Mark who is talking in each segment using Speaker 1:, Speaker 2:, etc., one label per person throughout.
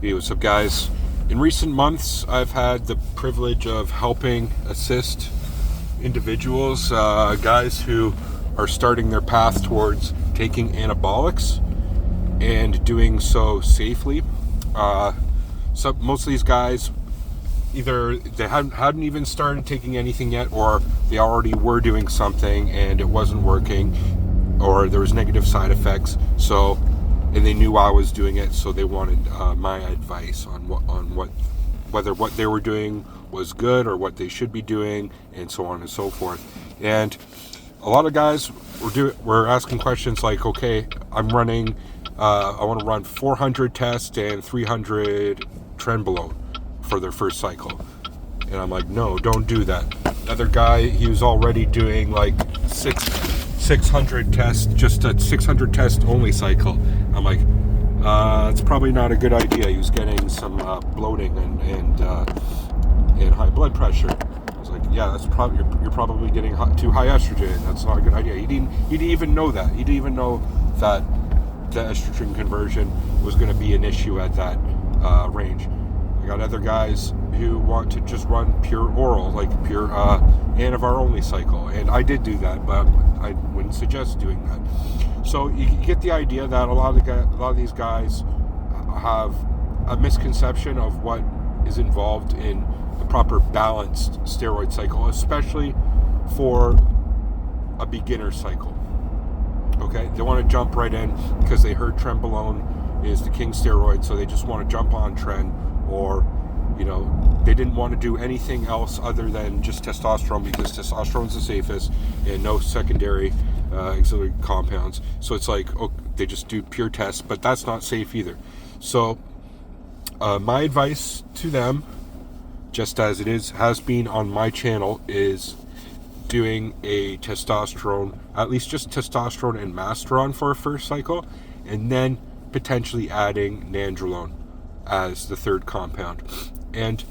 Speaker 1: Hey, what's up, guys? In recent months, I've had the privilege of helping assist individuals, guys who are starting their path towards taking anabolics and doing so safely. Most of these guys, either they hadn't even started taking anything yet, or they already were doing something and it wasn't working, or there was negative side effects. And they knew I was doing it, so they wanted my advice on whether what they were doing was good or what they should be doing, and so on and so forth. And a lot of guys were asking questions like, okay, I'm running, I want to run 400 tests and 300 trenbolone for their first cycle. And I'm like, no, don't do that. Another guy, he was already doing like 600 tests, just a 600 test only cycle. I'm like, it's probably not a good idea. He was getting some bloating and high blood pressure. I was like, yeah, that's probably you're probably getting too high estrogen. That's not a good idea. He didn't even know that. He didn't even know that the estrogen conversion was going to be an issue at that range. I got other guys who want to just run pure oral, like pure Anavar only cycle, and I did do that, but I wouldn't suggest doing that. So you get the idea that a lot of these guys have a misconception of what is involved in the proper balanced steroid cycle, especially for a beginner cycle. Okay, they want to jump right in because they heard trenbolone is the king steroid, so they just want to jump on tren, or they didn't want to do anything else other than just testosterone because testosterone is the safest and no secondary auxiliary compounds. So it's like, they just do pure tests, but that's not safe either. So my advice to them, just as it has been on my channel, is doing a testosterone, at least just testosterone and masteron for a first cycle, and then potentially adding nandrolone as the third compound. And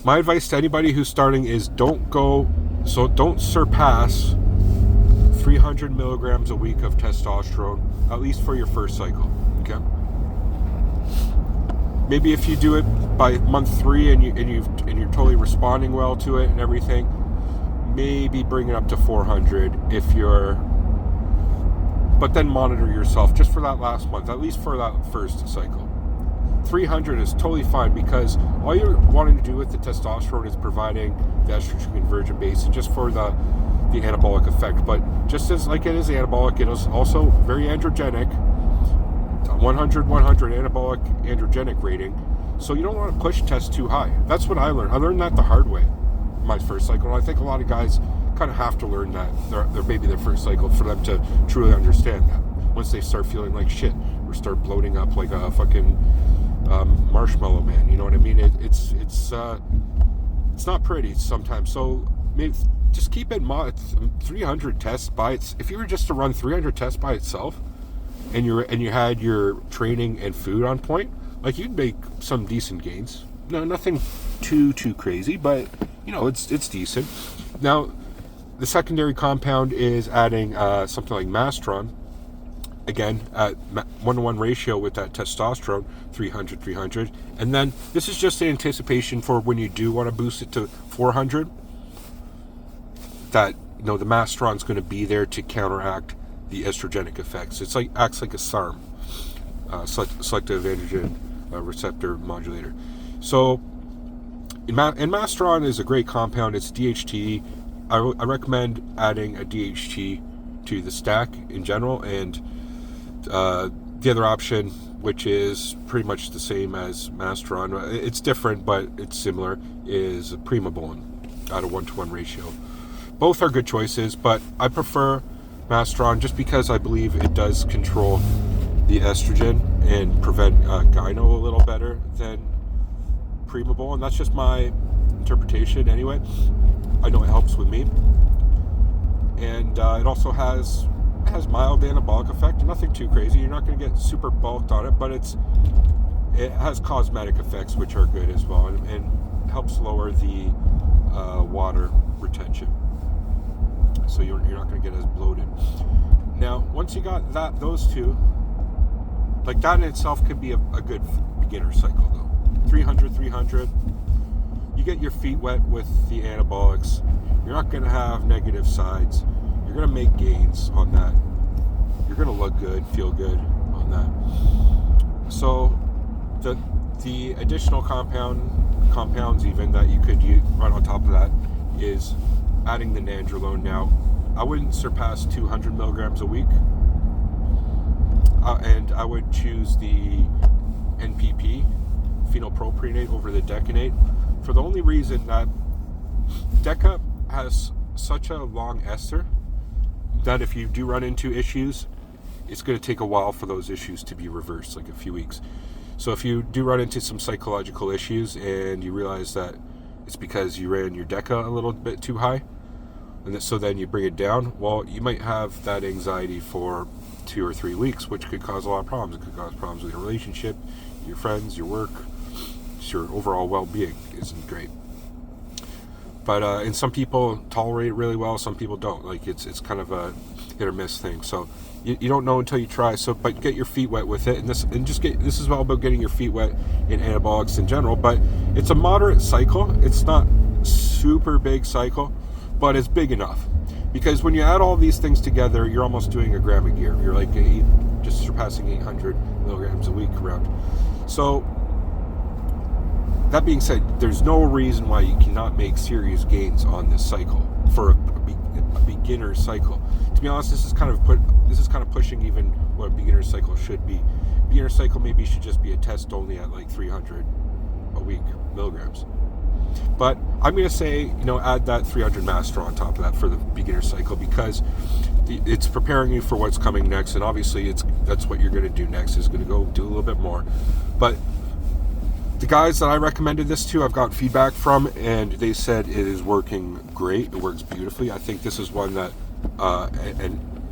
Speaker 1: my advice to anybody who's starting is don't surpass 300 milligrams a week of testosterone, at least for your first cycle. Okay. Maybe if you do it by month 3 and you're totally responding well to it and everything, maybe bring it up to 400 but then monitor yourself just for that last month, at least for that first cycle. 300 is totally fine because all you're wanting to do with the testosterone is providing the estrogen conversion base and just for the anabolic effect. But just as like it is anabolic, it is also very androgenic. 100 anabolic androgenic rating. So you don't want to push tests too high. That's what I learned. I learned that the hard way my first cycle. And I think a lot of guys kind of have to learn that maybe their first cycle for them to truly understand that. Once they start feeling like shit or start bloating up like a fucking marshmallow man, you know what I mean? It's not pretty sometimes. So maybe just keep in mind 300 tests if you were just to run 300 tests by itself, and you had your training and food on point, like you'd make some decent gains. No, nothing too crazy, but it's decent. Now, the secondary compound is adding something like masteron. Again, at 1-to-1 ratio with that testosterone, 300, and then this is just the anticipation for when you do want to boost it to 400. That the masteron's going to be there to counteract the estrogenic effects. It's like acts like a SARM, selective androgen receptor modulator. So, and masteron is a great compound. It's DHT. I recommend adding a DHT to the stack in general, and the other option, which is pretty much the same as masteron, it's different but it's similar, is primobolan at a 1-to-1 ratio. Both are good choices, but I prefer masteron just because I believe it does control the estrogen and prevent gyno a little better than primobolan. That's just my interpretation anyway. I know it helps with me, and it also has mild anabolic effect, nothing too crazy. You're not going to get super bulked on it, but it has cosmetic effects which are good as well, and helps lower the water retention, so you're not going to get as bloated. Now, once you got those two, like that in itself could be a good beginner cycle though. 300, 300. You get your feet wet with the anabolics. You're not going to have negative sides. You're going to make gains on that. You're going to look good, feel good on that. So the additional compounds even that you could use right on top of that is adding the nandrolone. Now, I wouldn't surpass 200 milligrams a week, and I would choose the NPP, phenylpropionate, over the decanate, for the only reason that deca has such a long ester that if you do run into issues, it's going to take a while for those issues to be reversed, like a few weeks. So if you do run into some psychological issues and you realize that it's because you ran your deca a little bit too high, and so then you bring it down, well, you might have that anxiety for 2 or 3 weeks, which could cause a lot of problems. It could cause problems with your relationship, your friends, your work, just your overall well-being isn't great. But and some people tolerate it really well, some people don't. Like it's kind of a hit or miss thing. So you don't know until you try. So, but get your feet wet with it, this is all about getting your feet wet in anabolics in general. But it's a moderate cycle. It's not super big cycle, but it's big enough. Because when you add all these things together, you're almost doing a gram a year. You're like just surpassing 800 milligrams a week around. So that being said, there's no reason why you cannot make serious gains on this cycle for a beginner cycle. To be honest, this is kind of pushing even what a beginner cycle should be. Beginner cycle maybe should just be a test only at like 300 a week milligrams. But I'm going to say, add that 300 master on top of that for the beginner cycle, because it's preparing you for what's coming next. And obviously that's what you're going to do next, is going to go do a little bit more. But the guys that I recommended this to, I've got feedback from, and they said it is working great. It works beautifully. I think this is one that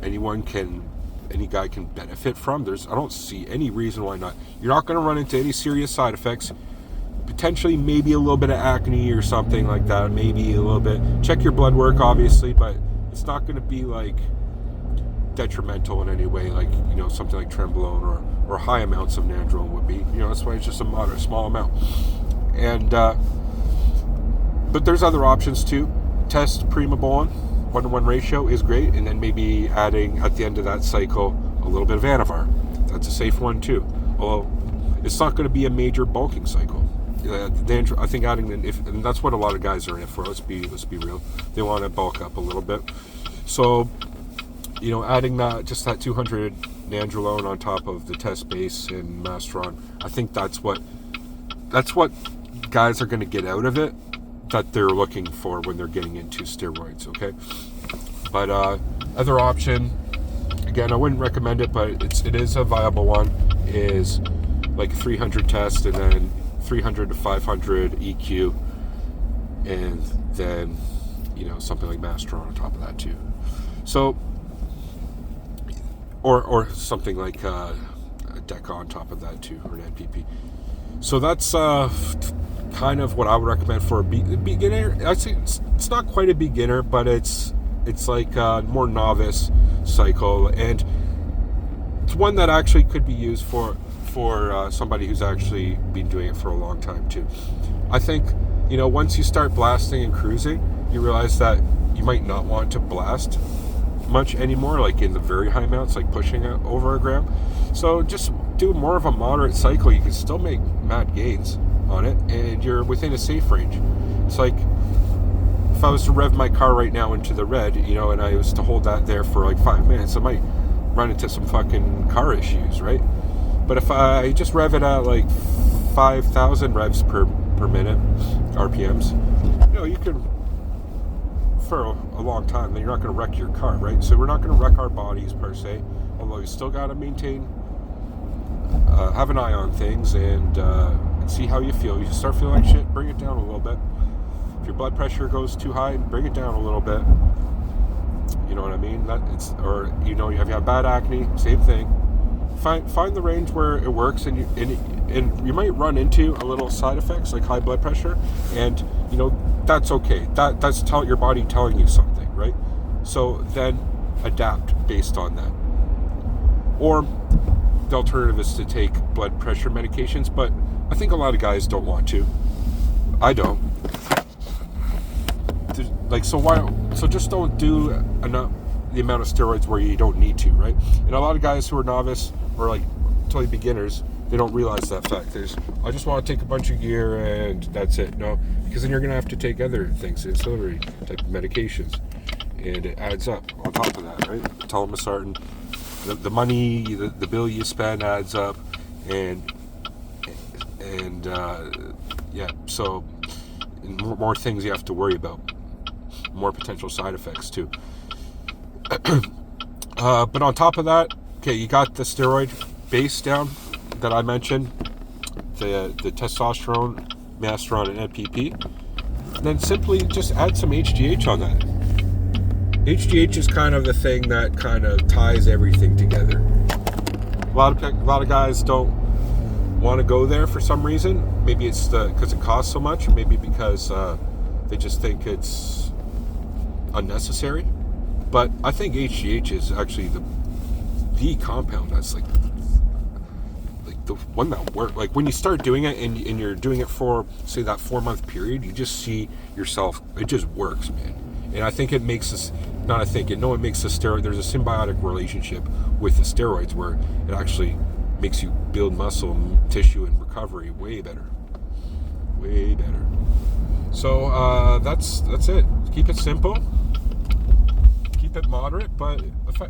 Speaker 1: any guy can benefit from. I don't see any reason why not. You're not going to run into any serious side effects. Potentially maybe a little bit of acne or something like that. Maybe a little bit. Check your blood work, obviously, but it's not going to be like detrimental in any way, like something like trenbolone or high amounts of nandrolone would be. That's why it's just a moderate, small amount. And but there's other options too. Test primobolan, 1-to-1 ratio is great, and then maybe adding at the end of that cycle a little bit of Anavar. That's a safe one too. Although it's not going to be a major bulking cycle. I think adding and that's what a lot of guys are in it for. Let's be real. They want to bulk up a little bit. So adding that 200 nandrolone on top of the test base and Masteron, I think that's what guys are going to get out of it, that they're looking for when they're getting into steroids. Okay, but other option, again, I wouldn't recommend it, but it is a viable one, is like a 300 test and then 300 to 500 EQ, and then something like Masteron on top of that too. So or something like a deca on top of that too, or an NPP. So that's kind of what I would recommend for a beginner. I'd say it's not quite a beginner, but it's like a more novice cycle, and it's one that actually could be used for somebody who's actually been doing it for a long time too. I think once you start blasting and cruising, you realize that you might not want to blast much anymore, like in the very high amounts, like pushing over a gram. So just do more of a moderate cycle. You can still make mad gains on it, and you're within a safe range. It's like if I was to rev my car right now into the red, and I was to hold that there for like 5 minutes, I might run into some fucking car issues, right? But if I just rev it at like 5,000 revs per minute, RPMs, you can, for a long time, then you're not going to wreck your car, right? So we're not going to wreck our bodies per se, although you still got to maintain, have an eye on things, and see how you feel. You start feeling like shit, bring it down a little bit. If your blood pressure goes too high, bring it down a little bit. You know what I mean? If you have bad acne, same thing. Find the range where it works, and you might run into a little side effects like high blood pressure, and that's okay. That's your body telling you something, right? So then adapt based on that. Or the alternative is to take blood pressure medications, but I think a lot of guys don't want to. I don't. Like, so why? So just don't do enough the amount of steroids where you don't need to, right? And a lot of guys who are novice or like totally beginners, they don't realize that fact. I just want to take a bunch of gear and that's it. No, because then you're gonna have to take other things, ancillary type of medications, and it adds up on top of that, right? Telmisartan, the money, the bill you spend adds up, and yeah. So more things you have to worry about, more potential side effects too. But on top of that, okay, you got the steroid base down that I mentioned, the testosterone, masteron, and NPP. And then simply just add some HGH on that. HGH is kind of the thing that kind of ties everything together. A lot of guys don't want to go there for some reason. Maybe it's because it costs so much, maybe because they just think it's unnecessary. But I think HGH is actually the compound that's like the one that works. Like when you start doing it and you're doing it for, say, that 4-month period, you just see yourself, it just works, man. And I think it makes us, not I think it, no, it makes the steroid, there's a symbiotic relationship with the steroids where it actually makes you build muscle, tissue, and recovery way better. Way better. So that's it. Keep it simple. Keep it moderate, but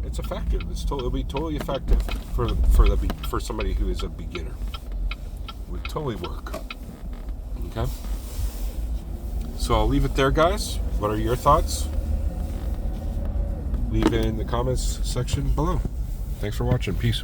Speaker 1: it's effective. It'll be totally effective for somebody who is a beginner. It would totally work. Okay. So I'll leave it there, guys. What are your thoughts? Leave in the comments section below. Thanks for watching. Peace.